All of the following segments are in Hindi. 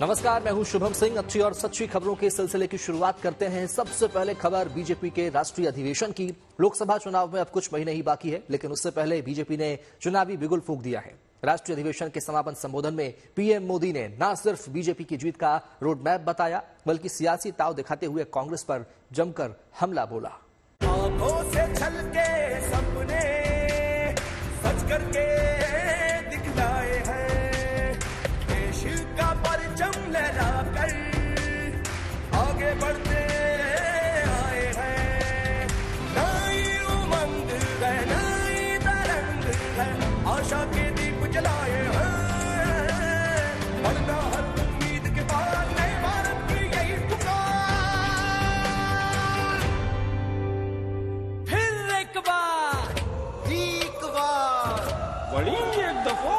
नमस्कार, मैं हूं शुभम सिंह। अच्छी और सच्ची खबरों के सिलसिले की शुरुआत करते हैं। सबसे पहले खबर बीजेपी के राष्ट्रीय अधिवेशन की। लोकसभा चुनाव में अब कुछ महीने ही बाकी है, लेकिन उससे पहले बीजेपी ने चुनावी बिगुल फूंक दिया है। राष्ट्रीय अधिवेशन के समापन संबोधन में पीएम मोदी ने न सिर्फ बीजेपी की जीत का रोड मैप बताया, बल्कि सियासी ताव दिखाते हुए कांग्रेस पर जमकर हमला बोला। आंखों से छलके सपने सच करके दिखलाए हैं, देश का परचम लहराकर आगे बढ़ते आए हैं। नई उमंग है, नई तरंग है, आशा के दीप जलाए हैं। वरना हर उम्मीद के बाद नए भारत की यही पुकार। फिर एक बार बड़ी एक दफा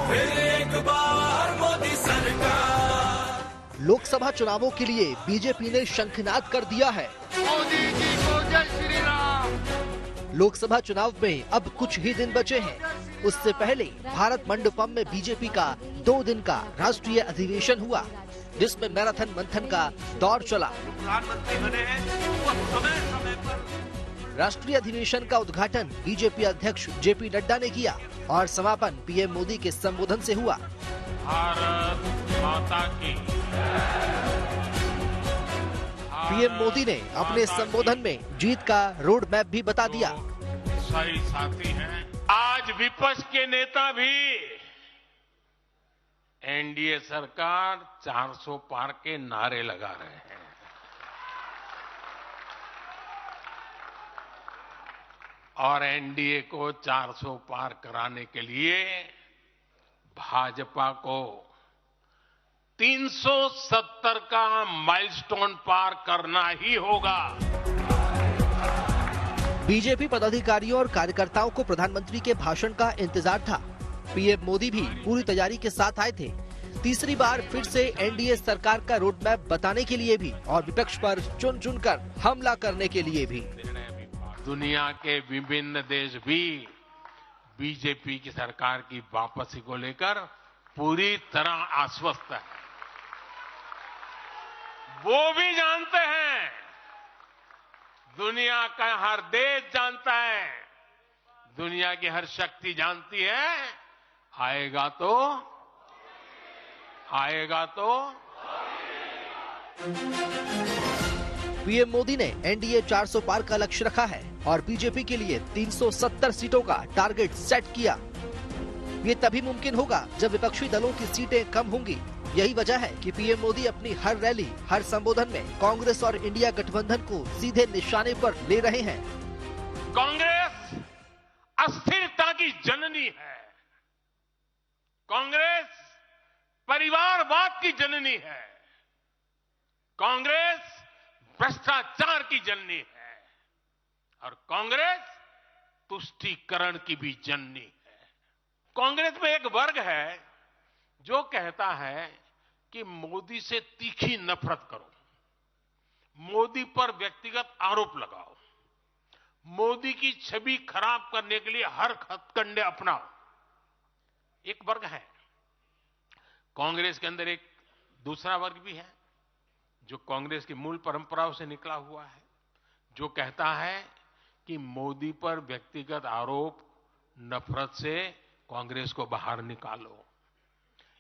फिर एक बार मोदी सरकार। लोकसभा चुनावों के लिए बीजेपी ने शंखनाद कर दिया है। मोदी जी को जय श्री राम। लोकसभा चुनाव में अब कुछ ही दिन बचे हैं। उससे पहले भारत मंडपम में बीजेपी का 2 दिन का राष्ट्रीय अधिवेशन हुआ, जिसमें मैराथन मंथन का दौर चला। प्रधानमंत्री बने हैं वो समय समय पर। राष्ट्रीय अधिवेशन का उद्घाटन बीजेपी अध्यक्ष जेपी नड्डा ने किया और समापन पीएम मोदी के संबोधन से हुआ। भारत माता की। पीएम मोदी ने अपने संबोधन में जीत का रोड मैप भी बता दिया। सही साथी हैं। आज विपक्ष के नेता भी एनडीए सरकार 400 पार के नारे लगा रहे हैं। और एनडीए को 400 पार कराने के लिए भाजपा को 370 का माइलस्टोन पार करना ही होगा। बीजेपी पदाधिकारियों और कार्यकर्ताओं को प्रधानमंत्री के भाषण का इंतजार था। पीएम मोदी भी पूरी तैयारी के साथ आए थे। तीसरी बार फिर से एनडीए सरकार का रोड मैप बताने के लिए भी और विपक्ष पर चुन चुनकर हमला करने के लिए भी। दुनिया के विभिन्न देश भी बीजेपी की सरकार की वापसी को लेकर पूरी तरह आश्वस्त है। वो भी जानते हैं, दुनिया का हर देश जानता है, दुनिया की हर शक्ति जानती है, आएगा तो पीएम मोदी ने एनडीए 400 पार का लक्ष्य रखा है और बीजेपी के लिए 370 सीटों का टारगेट सेट किया। ये तभी मुमकिन होगा जब विपक्षी दलों की सीटें कम होंगी। यही वजह है कि पीएम मोदी अपनी हर रैली, हर संबोधन में कांग्रेस और इंडिया गठबंधन को सीधे निशाने पर ले रहे हैं। कांग्रेस अस्थिरता की जननी है। कांग्रेस परिवारवाद की जननी है। कांग्रेस भ्रष्टाचार की जननी है और कांग्रेस तुष्टीकरण की भी जननी है। कांग्रेस में एक वर्ग है जो कहता है कि मोदी से तीखी नफरत करो, मोदी पर व्यक्तिगत आरोप लगाओ, मोदी की छवि खराब करने के लिए हर हथकंडे अपनाओ। एक वर्ग है। कांग्रेस के अंदर एक दूसरा वर्ग भी है जो कांग्रेस की मूल परंपराओं से निकला हुआ है, जो कहता है कि मोदी पर व्यक्तिगत आरोप, नफरत से कांग्रेस को बाहर निकालो।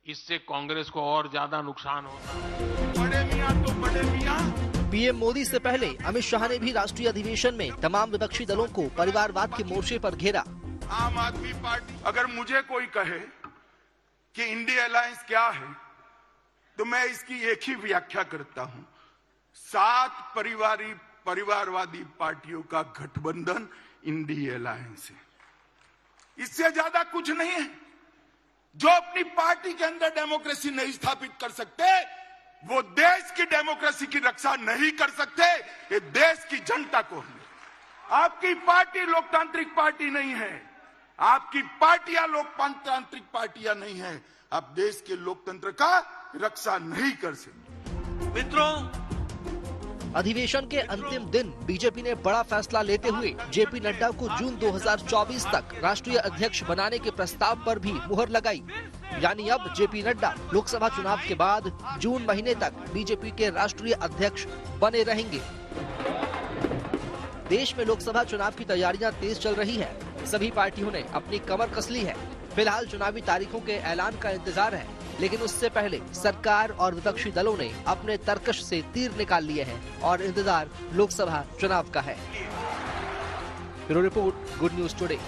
इससे कांग्रेस को और ज्यादा नुकसान होता है। बड़े मियां तो बड़े मियां। पीएम मोदी से पहले अमित शाह ने भी राष्ट्रीय अधिवेशन में तमाम विपक्षी दलों को परिवारवाद के मोर्चे पर घेरा। आम आदमी पार्टी, अगर मुझे कोई कहे कि इंडिया अलायंस क्या है, तो मैं इसकी एक ही व्याख्या करता हूं। 7 परिवारवादी पार्टियों का गठबंधन इंडिया अलायंस है। इससे ज्यादा कुछ नहीं है। जो अपनी पार्टी के अंदर डेमोक्रेसी नहीं स्थापित कर सकते, वो देश की डेमोक्रेसी की रक्षा नहीं कर सकते। ये देश की जनता को है। आपकी पार्टी लोकतांत्रिक पार्टी नहीं है। आपकी पार्टियां लोकतांत्रिक पार्टियां नहीं है। आप देश के लोकतंत्र का रक्षा नहीं कर सकते। मित्रों, अधिवेशन के अंतिम दिन बीजेपी ने बड़ा फैसला लेते हुए जेपी नड्डा को जून 2024 तक राष्ट्रीय अध्यक्ष बनाने के प्रस्ताव पर भी मुहर लगाई। यानी अब जेपी नड्डा लोकसभा चुनाव के बाद जून महीने तक बीजेपी के राष्ट्रीय अध्यक्ष बने रहेंगे। देश में लोकसभा चुनाव की तैयारियां तेज चल रही हैं। सभी पार्टियों ने अपनी कमर कस ली है। फिलहाल चुनावी तारीखों के ऐलान का इंतजार है, लेकिन उससे पहले सरकार और विपक्षी दलों ने अपने तरकश से तीर निकाल लिए हैं और इंतजार लोकसभा चुनाव का है। Bureau report, good news today.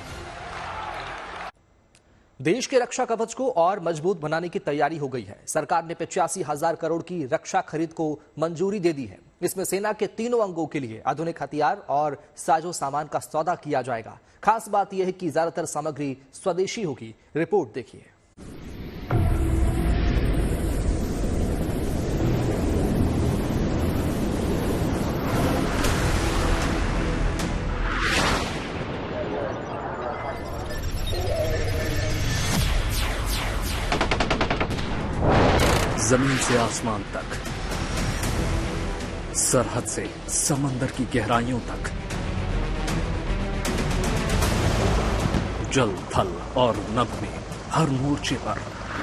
देश के रक्षा कवच को और मजबूत बनाने की तैयारी हो गई है। सरकार ने 85,000 करोड़ की रक्षा खरीद को मंजूरी दे दी है। इसमें सेना के तीनों अंगों के लिए आधुनिक हथियार और साजो सामान का सौदा किया जाएगा। खास बात यह है कि ज्यादातर सामग्री स्वदेशी होगी। रिपोर्ट देखिए। जमीन से आसमान तक, सरहद से समंदर की गहराइयों तक, जल, थल और नभ में हर मोर्चे पर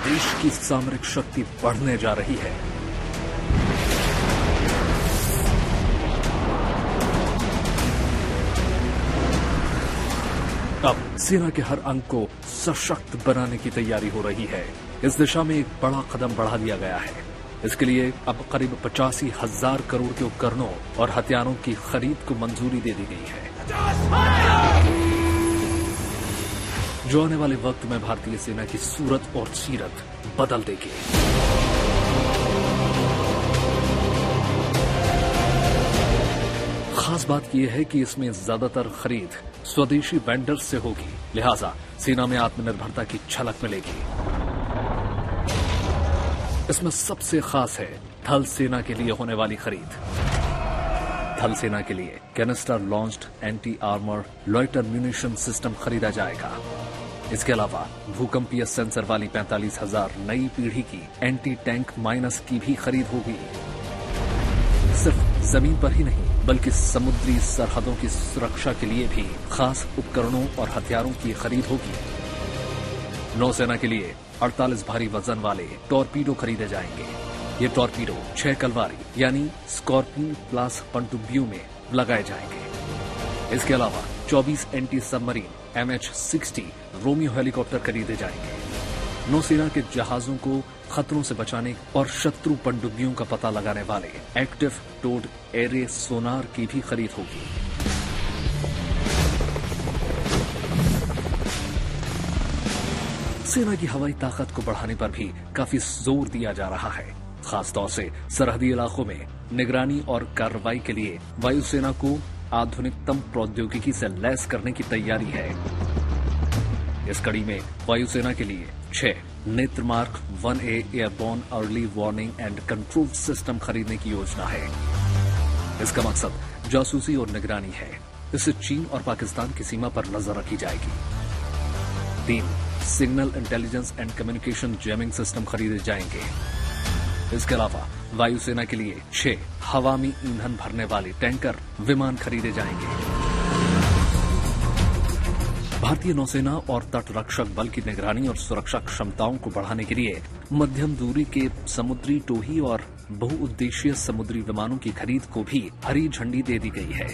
देश की सामरिक शक्ति बढ़ने जा रही है। अब सेना के हर अंग को सशक्त बनाने की तैयारी हो रही है। इस दिशा में एक बड़ा कदम बढ़ा दिया गया है। इसके लिए अब करीब 85,000 करोड़ के उपकरणों और हथियारों की खरीद को मंजूरी दे दी गई है, जो आने वाले वक्त में भारतीय सेना की सूरत और सीरत बदल देगी। खास बात यह है कि इसमें ज्यादातर खरीद स्वदेशी वेंडर्स से होगी, लिहाजा सेना में आत्मनिर्भरता की झलक मिलेगी। इसमें सबसे खास है थल सेना के लिए होने वाली खरीद। थल सेना के लिए canister launched anti armour loiter munition system खरीदा जाएगा। इसके अलावा भूकंपीय सेंसर वाली 45,000 नई पीढ़ी की एंटी टैंक माइनस की भी खरीद होगी। सिर्फ जमीन पर ही नहीं, बल्कि समुद्री सरहदों की सुरक्षा के लिए भी खास उपकरणों और हथियारों की खरीद होगी। नौसेना के लिए 48 भारी वजन वाले टॉर्पीडो खरीदे जाएंगे। ये टॉर्पीडो 6 कलवारी यानी स्कॉर्पियन क्लास पनडुब्बियों में लगाए जाएंगे। इसके अलावा 24 anti submarine MH-60 Romeo helicopter खरीदे जाएंगे। नौसेना के जहाजों को खतरों से बचाने और शत्रु पनडुब्बियों का पता लगाने वाले एक्टिव टोड एरे सोनार की भी खरीद होगी। सेना की हवाई ताकत को बढ़ाने पर भी काफी जोर दिया जा रहा है। खासतौर से सरहदी इलाकों में निगरानी और कार्रवाई के लिए वायुसेना को आधुनिकतम प्रौद्योगिकी से लैस करने की तैयारी है। इस कड़ी में वायुसेना के लिए 6 नेत्रमार्क 1A airborne early warning and control system खरीदने की योजना है। इसका मकसद जासूसी और निगरानी है। इससे चीन और पाकिस्तान की सीमा पर नजर रखी जाएगी। 3 signal intelligence and communication jamming system खरीदे जाएंगे। इसके अलावा वायुसेना के लिए 6 हवा में ईंधन भरने वाले टैंकर विमान खरीदे जाएंगे। भारतीय नौसेना और तटरक्षक बल की निगरानी और सुरक्षा क्षमताओं को बढ़ाने के लिए मध्यम दूरी के समुद्री टोही और बहुउद्देशीय समुद्री विमानों की खरीद को भी हरी झंडी दे दी गई है।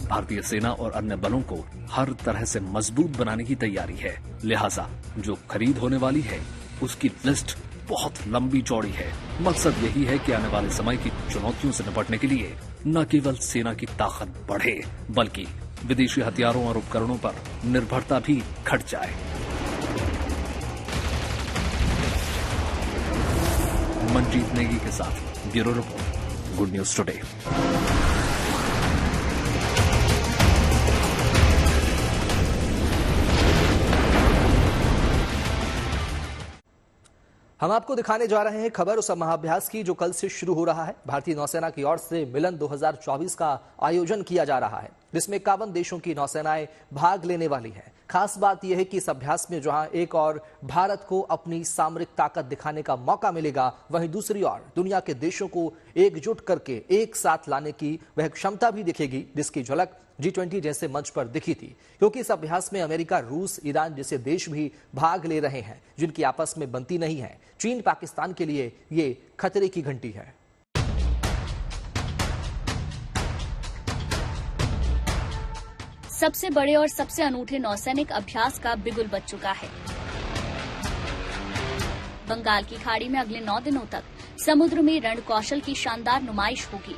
भारतीय सेना और अन्य बलों को हर तरह से मजबूत बनाने की तैयारी है। लिहाजा जो खरीद होने वाली है उसकी लिस्ट बहुत लंबी चौड़ी है। मकसद यही है कि आने वाले समय की चुनौतियों से निपटने के लिए न केवल सेना की ताकत बढ़े, बल्कि विदेशी हथियारों और उपकरणों पर निर्भरता भी घट जाए। मनजीत नेगी के साथ bureau report, good news today. हम आपको दिखाने जा रहे हैं खबर उस महाअभ्यास की जो कल से शुरू हो रहा है। भारतीय नौसेना की ओर से मिलन 2024 का आयोजन किया जा रहा है, जिसमें 51 देशों की नौसेनाएं भाग लेने वाली हैं। खास बात यह है कि इस अभ्यास में जहां एक और भारत को अपनी सामरिक ताकत दिखाने का मौका मिलेगा, वहीं दूसरी ओर दुनिया के देशों को एकजुट करके एक साथ लाने की वह क्षमता भी दिखेगी, जिसकी झलक G20 जैसे मंच पर दिखी थी, क्योंकि इस अभ्यास में अमेरिका, रूस, ईरान जैसे देश भी भाग ले रहे हैं, जिनकी आपस में बनती नहीं है। चीन, पाकिस्तान के लिए ये खतरे की घंटी है। सबसे बड़े और सबसे अनूठे नौसैनिक अभ्यास का बिगुल बज चुका है। बंगाल की खाड़ी में अगले 9 दिनों तक समुद्र में रण कौशल की शानदार नुमाइश होगी।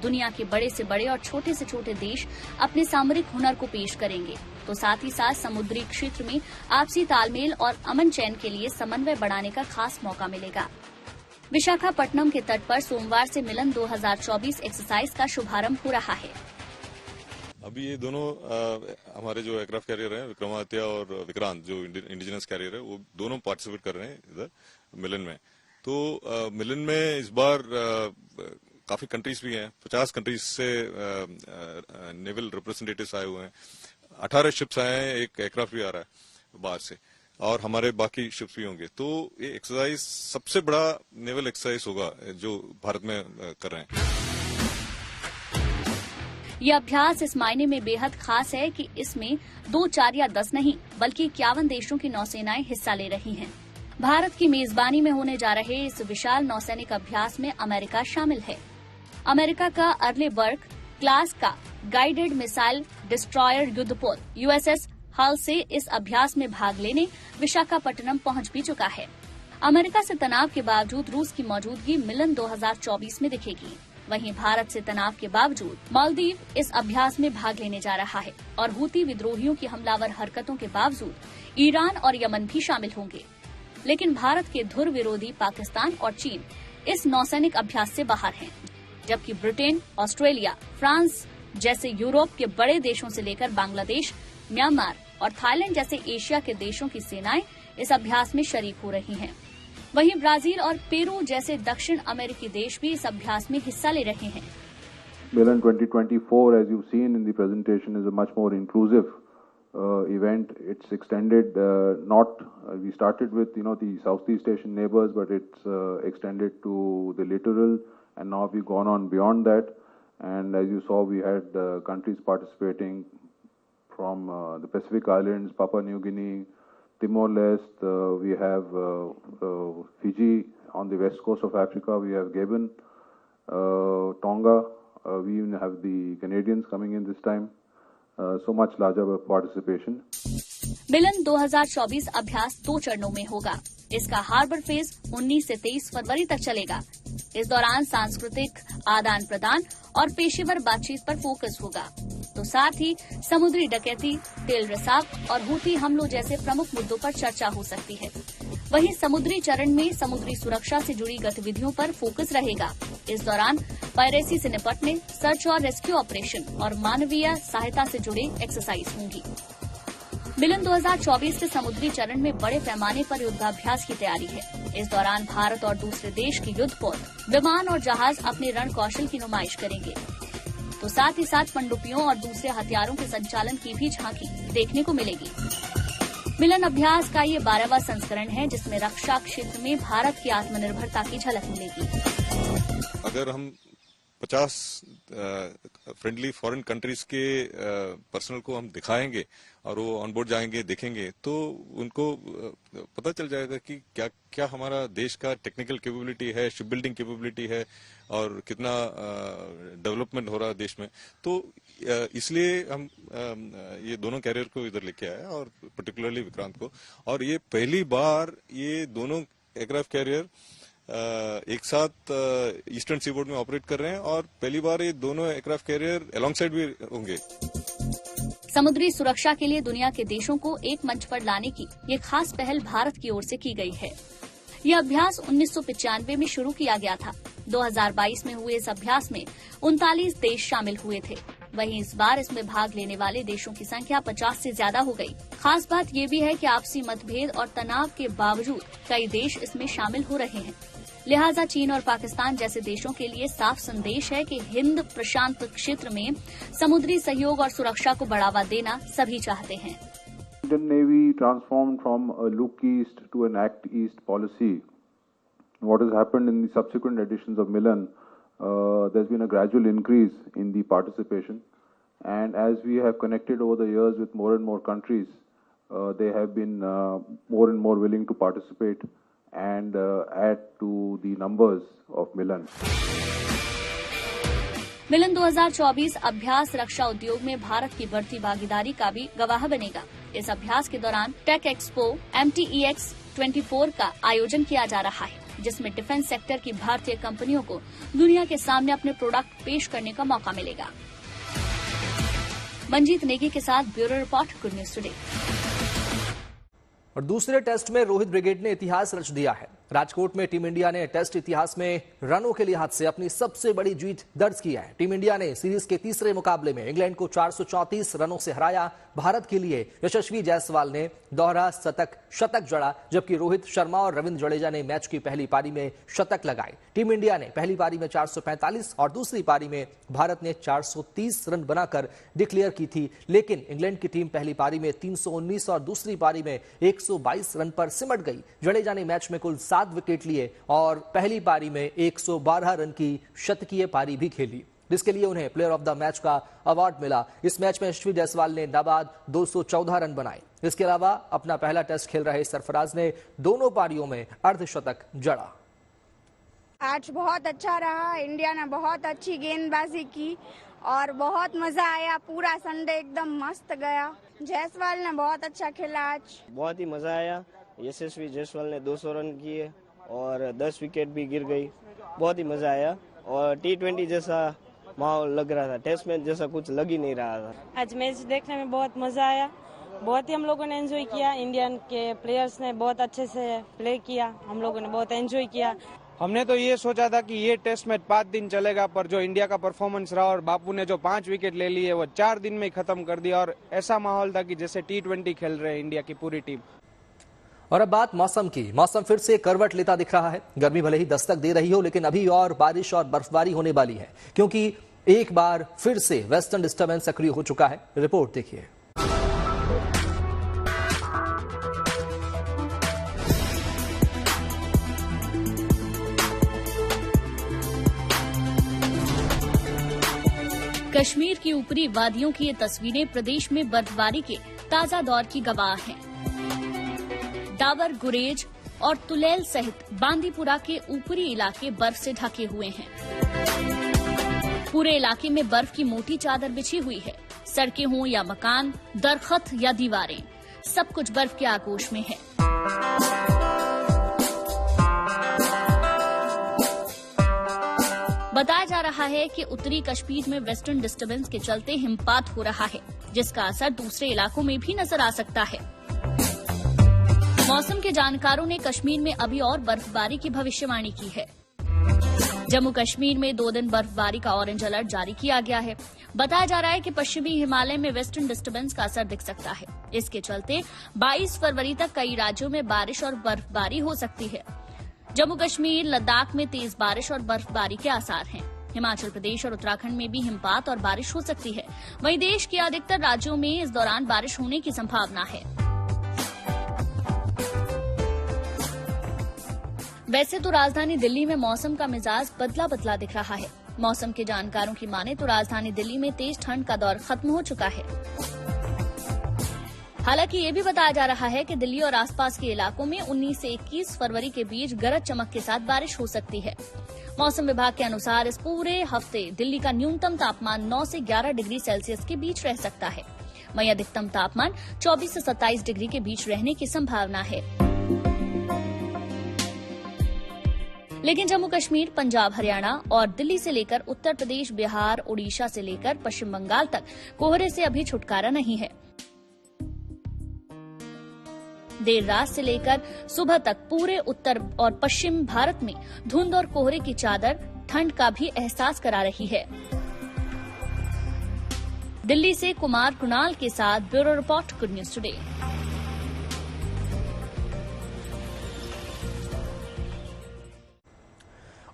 दुनिया के बड़े से बड़े और छोटे से छोटे देश अपने सामरिक हुनर को पेश करेंगे, तो साथ ही साथ समुद्री क्षेत्र में आपसी तालमेल और अमन चैन के लिए समन्वय बढ़ाने का खास मौका मिलेगा। विशाखापट्टनम के तट पर सोमवार से मिलन 2024 एक्सरसाइज का शुभारंभ हो रहा है। अभी ये दोनों हमारे जो एयरक्राफ्ट कैरियर हैं, विक्रमादित्य और विक्रांत, जो इंडिजिनस कैरियर है, वो दोनों पार्टिसिपेट कर रहे हैं इधर मिलन में। तो मिलन में इस बार काफी कंट्रीज भी हैं, 50 कंट्रीज से नेवल रिप्रेजेंटेटिव्स आए हुए हैं, 18 शिप्स आए हैं, एक एयरक्राफ्ट भी आ रहा है बाहर से, और हमारे बाकी शिप्स भी होंगे। तो ये एक्सरसाइज सबसे बड़ा नेवल एक्सरसाइज होगा जो भारत में कर रहे हैं। ये अभ्यास इस मायने में बेहद खास है कि इसमें 2, 4 या 10 नहीं, बल्कि 51 देशों की नौसेनाएं हिस्सा ले रही हैं। भारत की मेजबानी में होने जा रहे इस विशाल नौसैनिक अभ्यास में अमेरिका शामिल है। अमेरिका का अर्लेबर्ग क्लास का गाइडेड मिसाइल डिस्ट्रॉयर युद्धपोत USS हल से इस अभ्यास में भाग लेने विशाखापट्टनम पहुंच भी चुका है। अमेरिका से तनाव के बावजूद रूस की मौजूदगी मिलन 2024 में दिखेगी। वहीं भारत से तनाव के बावजूद मालदीव इस अभ्यास में भाग लेने जा रहा है और हूती विद्रोहियों की हमलावर हरकतों के बावजूद ईरान और यमन भी शामिल होंगे। लेकिन भारत के धुर विरोधी पाकिस्तान और चीन इस नौसैनिक अभ्यास से बाहर हैं, जबकि ब्रिटेन, ऑस्ट्रेलिया, फ्रांस जैसे यूरोप के बड़े देशों से लेकर बांग्लादेश, म्यांमार और थाईलैंड जैसे एशिया के देशों की सेनाएं इस अभ्यास में शरीक हो रही हैं। वहीं ब्राजील और पेरू जैसे दक्षिण अमेरिकी देश भी इस अभ्यास में हिस्सा ले रहे हैं। Milan 2024, as you've seen in the presentation, is a much more inclusive event. It's extended we started with the Southeast Asian neighbors, but it's extended to the littoral, and now we've gone on beyond that. And as you saw, we had countries participating from the Pacific Islands, Papua New Guinea, Timor-Leste, we have Fiji on the west coast of Africa, we have Gabon, Tonga, we even have the Canadians coming in this time, so much larger participation. मिलन 2024 अभ्यास 2 चरणों में होगा। इसका हार्बर फेज 19 से 23 फरवरी तक चलेगा। इस दौरान सांस्कृतिक आदान प्रदान और पेशेवर बातचीत पर फोकस होगा, तो साथ ही समुद्री डकैती, तेल रिसाव और हूती हमलों जैसे प्रमुख मुद्दों पर चर्चा हो सकती है। वहीं समुद्री चरण में समुद्री सुरक्षा से जुड़ी गतिविधियों पर फोकस रहेगा। इस दौरान पायरेसी से निपटने, सर्च और रेस्क्यू ऑपरेशन और मानवीय सहायता से जुड़े एक्सरसाइज होंगी। मिलन 2024 के समुद्री चरण में बड़े पैमाने पर युद्धाभ्यास की तैयारी है। इस दौरान भारत और दूसरे देश के युद्धपोत, विमान और जहाज अपने रण कौशल की नुमाइश करेंगे, तो साथ ही साथ पनडुब्बियों और दूसरे हथियारों के संचालन की भी झांकी देखने को मिलेगी। मिलन अभ्यास का ये 12वां संस्करण है, जिसमें रक्षा क्षेत्र में भारत की आत्मनिर्भरता की झलक मिलेगी। अगर हम 50 फ्रेंडली फॉरेन कंट्रीज के पर्सनल को हम दिखाएंगे और वो ऑन बोर्ड जाएंगे, देखेंगे, तो उनको पता चल जाएगा कि क्या क्या हमारा देश का टेक्निकल कैपेबिलिटी है, शिप बिल्डिंग कैपेबिलिटी है और कितना डेवलपमेंट हो रहा है देश में। तो इसलिए हम ये दोनों कैरियर को इधर लेके आए और पर्टिकुलरली विक्रांत को, और ये पहली बार ये दोनों एयरक्राफ्ट कैरियर एक साथ ईस्टर्न सीबोर्ड में ऑपरेट कर रहे हैं और पहली बार ये दोनों एयरक्राफ्ट कैरियर अलोंग साइड भी होंगे। समुद्री सुरक्षा के लिए दुनिया के देशों को एक मंच पर लाने की ये खास पहल भारत की ओर से की गई है। यह अभ्यास 1995 में शुरू किया गया था। 2022 में हुए इस अभ्यास में 39 देश शामिल हुए थे। वहीं इस बार इसमें भाग लेने वाले देशों की संख्या 50 से ज्यादा हो गई। खास बात ये भी है कि आपसी मतभेद और तनाव के बावजूद कई देश इसमें शामिल हो रहे हैं। लिहाजा चीन और पाकिस्तान जैसे देशों के लिए साफ संदेश है कि हिंद प्रशांत क्षेत्र में समुद्री सहयोग और सुरक्षा को बढ़ावा देना सभी चाहते हैं। Indian Navy transformed from a look east to an act east policy. What has happened in the subsequent editions of Milan, there's been a gradual increase in the participation. And as we have connected over the years with more and more countries, they have been more and more willing to participate and add to the numbers of Milan. मिलन 2024 अभ्यास रक्षा उद्योग में भारत की बढ़ती भागीदारी का भी गवाह बनेगा। इस अभ्यास के दौरान टेक एक्सपो MTEX 24 का आयोजन किया जा रहा है, जिसमें डिफेंस सेक्टर की भारतीय कंपनियों को दुनिया के सामने अपने प्रोडक्ट पेश करने का मौका मिलेगा। मंजीत नेगी के साथ bureau report, good news today. और दूसरे टेस्ट में रोहित ब्रिगेड ने इतिहास रच दिया है। राजकोट में टीम इंडिया ने टेस्ट इतिहास में रनों के लिहाज से अपनी सबसे बड़ी जीत दर्ज की है। टीम इंडिया ने सीरीज के तीसरे मुकाबले में इंग्लैंड को 434 रनों से हराया। भारत के लिए यशस्वी जायसवाल ने दोहरा शतक जड़ा, जबकि रोहित शर्मा और रविंद्र जडेजा ने मैच की पहली पारी में शतक लगाए। टीम इंडिया ने पहली पारी में 445 और दूसरी पारी में भारत ने 430 रन बनाकर डिक्लेयर की थी, लेकिन इंग्लैंड की टीम पहली पारी में 319 और दूसरी पारी में 122 रन पर सिमट गई। जडेजा ने मैच में कुल 7 विकेट लिए और पहली पारी में 112 रन की शतकीय पारी भी खेली, जिसके लिए उन्हें प्लेयर ऑफ द मैच का अवार्ड मिला। इस मैच में यशस्वी जायसवाल ने नाबाद 214 रन बनाए। इसके अलावा अपना पहला टेस्ट खेल रहे सरफराज ने दोनों पारियों में अर्धशतक जड़ा। आज बहुत अच्छा रहा, इंडिया ने बहुत अच्छी गेंदबाजी की और बहुत मजा आया। पूरा संडे एकदम मस्त गया। जायसवाल ने बहुत अच्छा खेला आज, बहुत ही मजा आया। यशस्वी जायसवाल ने 200 रन किए और 10 विकेट भी गिर गई। बहुत ही मजा आया और T20 जैसा माहौल लग रहा था, टेस्ट मैच जैसा कुछ लग ही नहीं रहा था। आज मैच देखने में बहुत मजा आया, बहुत ही हम लोगों ने एंजॉय किया। इंडियन के प्लेयर्स ने बहुत अच्छे से प्ले किया, हम लोगों ने बहुत एंजॉय किया। हमने तो ये सोचा था कि ये टेस्ट मैच 5 दिन चलेगा, पर जो इंडिया का परफॉर्मेंस रहा और बापू ने जो 5 विकेट ले लिए वो 4 दिन में ही खत्म कर दिया और ऐसा माहौल था कि जैसे T20 खेल रहे हैं इंडिया की पूरी टीम। और अब बात मौसम की। मौसम फिर से करवट लेता दिख रहा है। गर्मी भले ही दस्तक दे रही हो, लेकिन अभी और बारिश और बर्फबारी होने वाली है, क्योंकि एक बार फिर से वेस्टर्न डिस्टर्बेंस सक्रिय हो चुका है। रिपोर्ट देखिए। कश्मीर की ऊपरी वादियों की ये तस्वीरें प्रदेश में बर्फबारी के ताजा दौर की गवाह हैं। डाबर, गुरेज और तुलैल सहित बांदीपुरा के ऊपरी इलाके बर्फ से ढके हुए हैं। पूरे इलाके में बर्फ की मोटी चादर बिछी हुई है। सड़कें हों या मकान, दरख्त या दीवारें, सब कुछ बर्फ के आगोश में है। बताया जा रहा है कि उत्तरी कश्मीर में वेस्टर्न डिस्टर्बेंस के चलते हिमपात हो रहा है, जिसका असर दूसरे इलाकों में भी नजर आ सकता है। मौसम के जानकारों ने कश्मीर में अभी और बर्फबारी की भविष्यवाणी की है। जम्मू कश्मीर में 2 दिन बर्फबारी का ऑरेंज अलर्ट जारी किया गया है। बताया जा रहा है कि पश्चिमी हिमालय में वेस्टर्न डिस्टर्बेंस का असर दिख सकता है। इसके चलते 22 फरवरी तक कई राज्यों में बारिश और बर्फबारी हो सकती है। जम्मू कश्मीर, लद्दाख में तेज बारिश और बर्फबारी के आसार हैं। हिमाचल प्रदेश और उत्तराखंड में भी हिमपात और बारिश हो सकती है। वहीं देश के अधिकतर राज्यों में इस दौरान बारिश होने की संभावना है। वैसे तो राजधानी दिल्ली में मौसम का मिजाज बदला बदला दिख रहा है। मौसम के जानकारों की माने तो राजधानी दिल्ली में तेज ठंड का दौर खत्म हो चुका है। हालांकि ये भी बताया जा रहा है कि दिल्ली और आसपास के इलाकों में 19 से 21 फरवरी के बीच गरज चमक के साथ बारिश हो सकती है। मौसम विभाग के अनुसार इस पूरे हफ्ते दिल्ली का न्यूनतम तापमान 9 से 11 डिग्री सेल्सियस के बीच रह सकता है। वहीं अधिकतम तापमान 24 से 27 डिग्री के बीच रहने की संभावना है। लेकिन जम्मू कश्मीर, पंजाब, हरियाणा और दिल्ली से लेकर उत्तर प्रदेश, बिहार, ओडिशा से लेकर पश्चिम बंगाल तक कोहरे से अभी छुटकारा नहीं है। देर रात से लेकर सुबह तक पूरे उत्तर और पश्चिम भारत में धुंध और कोहरे की चादर ठंड का भी एहसास करा रही है। दिल्ली से कुमार कुणाल के साथ bureau report, good news today.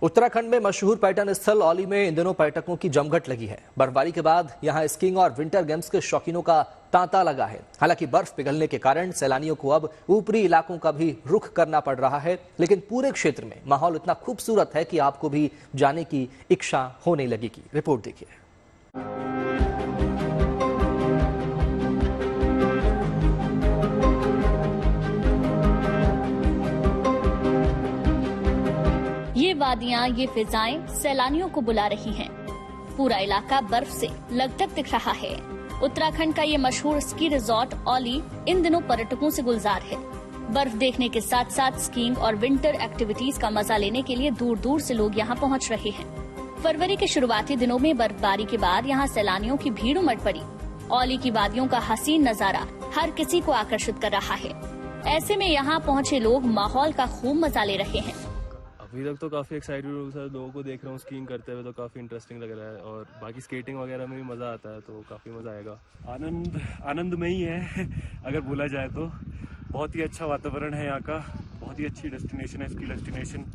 Uttarakhand में मशहूर पर्यटन स्थल औली में इन दिनों पर्यटकों की जमघट लगी है। बर्फबारी के बाद यहां स्कीइंग और विंटर गेम्स के शौकीनों का तांता लगा है। हालांकि बर्फ पिघलने के कारण सैलानियों को अब ऊपरी इलाकों का भी रुख करना पड़ रहा है, लेकिन पूरे क्षेत्र में माहौल इतना खूबसूरत है कि आपको भी जाने की इच्छा होने लगेगी। रिपोर्ट देखिए। वादियां, ये फिजाएं सैलानियों को बुला रही हैं। पूरा इलाका बर्फ से लकदक दिख रहा है। उत्तराखंड का ये मशहूर स्की रिजॉर्ट औली इन दिनों पर्यटकों से गुलजार है। बर्फ देखने के साथ साथ स्कीइंग और विंटर एक्टिविटीज का मजा लेने के लिए दूर दूर से लोग यहाँ पहुँच रहे हैं। फरवरी के शुरुआती दिनों में बर्फबारी के बाद यहाँ सैलानियों की भीड़ उमड़ पड़ी। औली की वादियों का हसीन नजारा हर किसी को आकर्षित कर रहा है। ऐसे में यहाँ पहुँचे लोग माहौल का खूब मजा ले रहे हैं। अभी तक तो काफी एक्साइटेड हूँ, लोगों को देख रहा हूँ स्कीइंग करते हुए, तो काफी इंटरेस्टिंग लग रहा है। और बाकी स्केटिंग वगैरह में भी मजा आता है, तो काफी मजा आएगा। आनंद में ही है अगर बोला जाए तो। बहुत ही अच्छा वातावरण है यहाँ का, बहुत ही अच्छी डेस्टिनेशन है, स्की डेस्टिनेशन।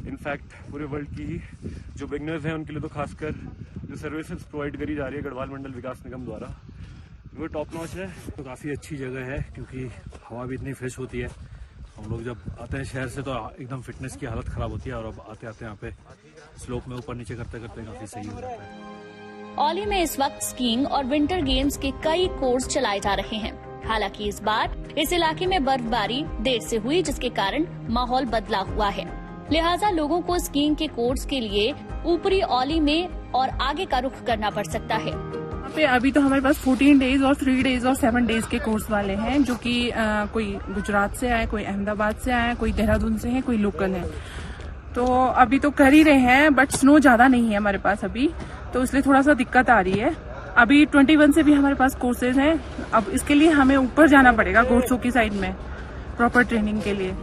इनफैक्ट पूरे वर्ल्ड की ही जो बिगनर्स हैं उनके लिए तो खासकर जो सर्विसेज प्रोवाइड करी जा रही है गढ़वाल मंडल विकास निगम द्वारा, वो टॉप नॉच है। तो काफ़ी अच्छी जगह है क्योंकि हवा भी इतनी फ्रेश होती है। हम लोग जब आते हैं शहर से तो एकदम फिटनेस की हालत खराब होती है, और अब आते आते यहाँ पे स्लोप में ऊपर नीचे करते करते काफ़ी सही हो जाता है। औली में इस वक्त स्कीइंग और विंटर गेम्स के कई कोर्स चलाए जा रहे हैं। हालांकि इस बार इस इलाके में बर्फबारी देर से हुई, जिसके कारण माहौल बदला हुआ है। लिहाजा लोगों को स्कीइंग के कोर्स के लिए ऊपरी औली में और आगे का रुख करना पड़ सकता है। अभी तो हमारे पास 14 डेज और 3 डेज और 7 डेज के कोर्स वाले हैं, जो कि कोई गुजरात से आए, कोई अहमदाबाद से आए, कोई देहरादून से है, कोई लोकल है। तो अभी तो कर ही रहे हैं, बट स्नो ज्यादा नहीं है हमारे पास अभी, तो इसलिए थोड़ा सा दिक्कत आ रही है। अभी 21 से भी हमारे पास कोर्सेज हैं। अब इसके लिए हमें ऊपर जाना पड़ेगा गोरसो की साइड में प्रॉपर ट्रेनिंग के लिए।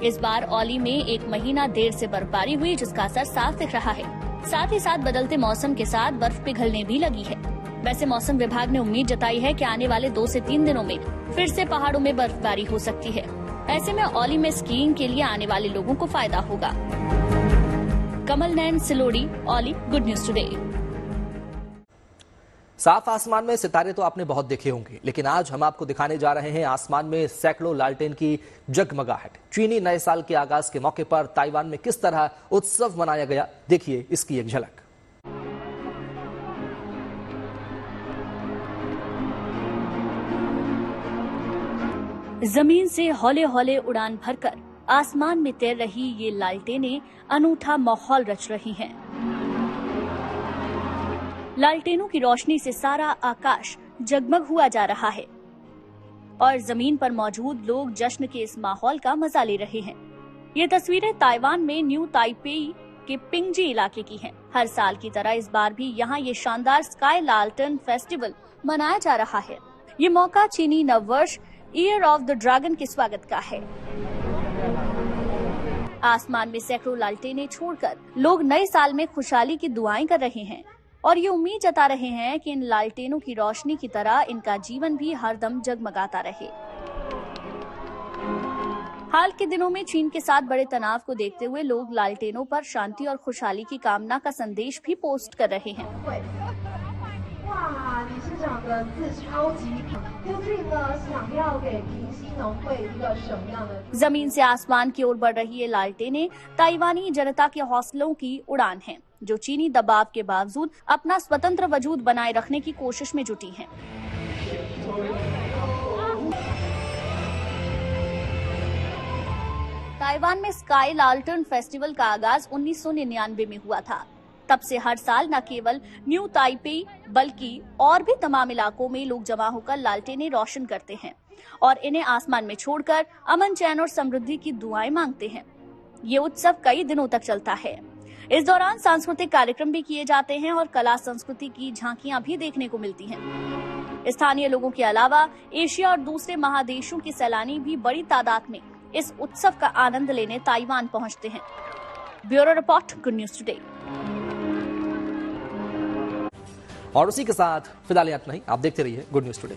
इस बार औली में 1 महीना देर से बर्फबारी हुई, जिसका असर साफ दिख रहा है। साथ ही साथ बदलते मौसम के साथ बर्फ पिघलने भी लगी है। वैसे मौसम विभाग ने उम्मीद जताई है कि आने वाले 2 से 3 दिनों में फिर से पहाड़ों में बर्फबारी हो सकती है। ऐसे में औली में स्कीइंग के लिए आने वाले लोगों को फायदा होगा। Kamal Nain, Silodi, Auli, good news today. साफ आसमान में सितारे तो आपने बहुत देखे होंगे, लेकिन आज हम आपको दिखाने जा रहे हैं आसमान में सैकड़ों लालटेन की जगमगाहट। चीनी नए साल के आगाज के मौके पर ताइवान में किस तरह उत्सव मनाया गया, देखिए इसकी एक झलक। जमीन से हौले हौले उड़ान भरकर आसमान में तैर रही ये लालटेनें अनूठा माहौल रच रही हैं। लालटेनों की रोशनी से सारा आकाश जगमग हुआ जा रहा है और जमीन पर मौजूद लोग जश्न के इस माहौल का मजा ले रहे हैं। ये तस्वीरें ताइवान में न्यू ताइपेई के पिंगजी इलाके की हैं। हर साल की तरह इस बार भी यहाँ ये शानदार स्काई लालटेन फेस्टिवल मनाया जा रहा है। ये मौका चीनी नववर्ष ईयर ऑफ द ड्रैगन के स्वागत का है। आसमान में सैकड़ों लालटेनें छोड़कर लोग नए साल में खुशहाली की दुआएं कर रहे हैं और ये उम्मीद जता रहे हैं कि इन लालटेनों की रोशनी की तरह इनका जीवन भी हरदम जगमगाता रहे। हाल के दिनों में चीन के साथ बड़े तनाव को देखते हुए लोग लालटेनों पर शांति और खुशहाली की कामना का संदेश भी पोस्ट कर रहे हैं। जमीन से आसमान की ओर बढ़ रही ये लालटेनें ताइवानी जनता के हौसलों की उड़ान हैं, जो चीनी दबाव के बावजूद अपना स्वतंत्र वजूद बनाए रखने की कोशिश में जुटी हैं। ताइवान में स्काई लालटेन फेस्टिवल का आगाज 1999 में हुआ था। तब से हर साल न केवल न्यू ताइपेई बल्कि और भी तमाम इलाकों में लोग जमा होकर लालटेनें रोशन करते हैं और इन्हें आसमान में छोड़कर अमन, चैन और समृद्धि की दुआएं मांगते हैं। ये उत्सव कई दिनों तक चलता है। इस दौरान सांस्कृतिक कार्यक्रम भी किए जाते हैं और कला संस्कृति की झांकियां भी देखने को मिलती हैं। स्थानीय लोगों के अलावा एशिया और दूसरे महादेशों के सैलानी भी बड़ी तादाद में इस उत्सव का आनंद लेने ताइवान पहुंचते हैं। Bureau report, good news today. और उसी के साथ फिलहाल इतना ही। आप देखते रहिए गुड न्यूज टुडे।